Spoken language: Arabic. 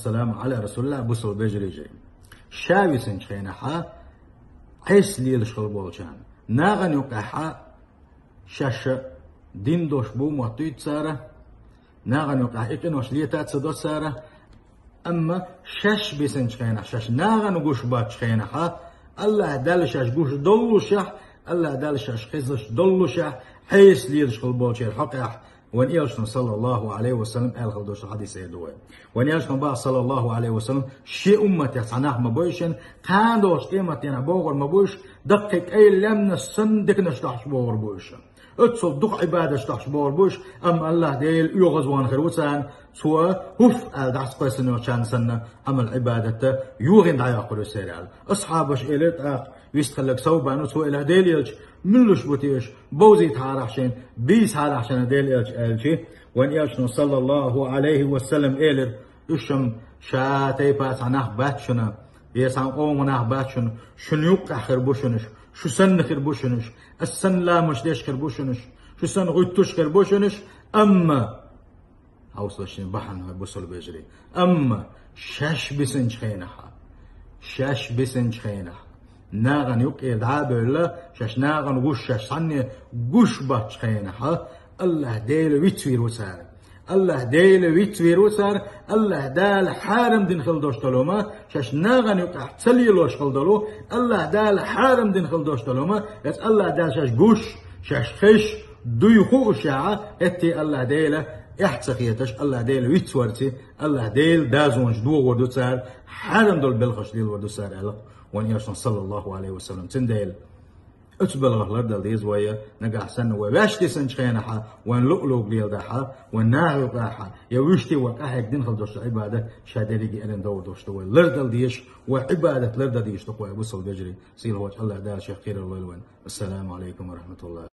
والسلام على رسول الله بوصل بجري جاي شاوي سنجخينا حا عيس ليل شغل بولشان ناغن يوقع حا شاشة دين دوش بو موطيت سارة ناغن يوقع إكن وش ليتات سدو سارة أما شاش بسنجخينا شاش ناغن وقوش باتشخينا حا الله دال شاش قوش دولو شح الله دال شاش خزش دولو شح عيس ليل شغل بولشان حقا وان يلشن صلى الله عليه وسلم قال خلدوش الحديث يدوي وان يلشن بقى صلى الله عليه وسلم شيء أمتي صناح مبوشن قاندوش قيمتي أنا بوغر مبوش دقيق أي لمن السن دك نشتحش بوغر بوش اتصل دق عبادة شتحش بوغر بوش أم الله ديل يغزوان خير وسان سوا هف دعس قيسن وشان سنة أم العبادة يوغن دعي أقول سيرال أصحابش إليت يستخلق صوبان سوا إله ديل يلج ملوش بوتيش بوزي تحارحشين بيس حارحشين ديل إلج وان يلشن صلى الله عليه وسلم إلر إشم شاتي باس عناح باتشنا يسان قومناح باتشن شنيوق أخر بوشنش شو سن خير بوشنش السن لا مش ديش خير بوشنش شو سن غيتوش خير بوشنش أما هاوصلشين بحن بوصل بيجري أما شاش بسنج خينها شاش بسنج خينها ناغن يقيد عابر شاش ناغن وش شاش صني وش باتش خينها الله ديل ويتوير وسار الله ديل ويتوير وسار الله دال حارم دين خلدوش تلوما شاش ناغن يقع تسليلوش خلدلو الله دال حارم دين خلدوش تلوما يس الله دال شاش قوش شاش خش دويخو شاعة اتي الله ديل احتسخيتش الله ديل ويتورتي الله ديل دازونج دو وردو سار حارم دول بلخش ديل وردو سار ألق وان يرشن صلى الله عليه وسلم تنديل اتبلغ لردل ديز ويا نقع سن وباش تسنج خينها وان لؤلؤ ليل دحا وان ناغي قاحا يوشتي وقاحك دين خلدوش عبادة شادريجي ألين دور دوش توي لردل ديش وعبادة لردل ديش تقوى وصل بجري سيل هوش الله دال شيخ خير الوالوين السلام عليكم ورحمة الله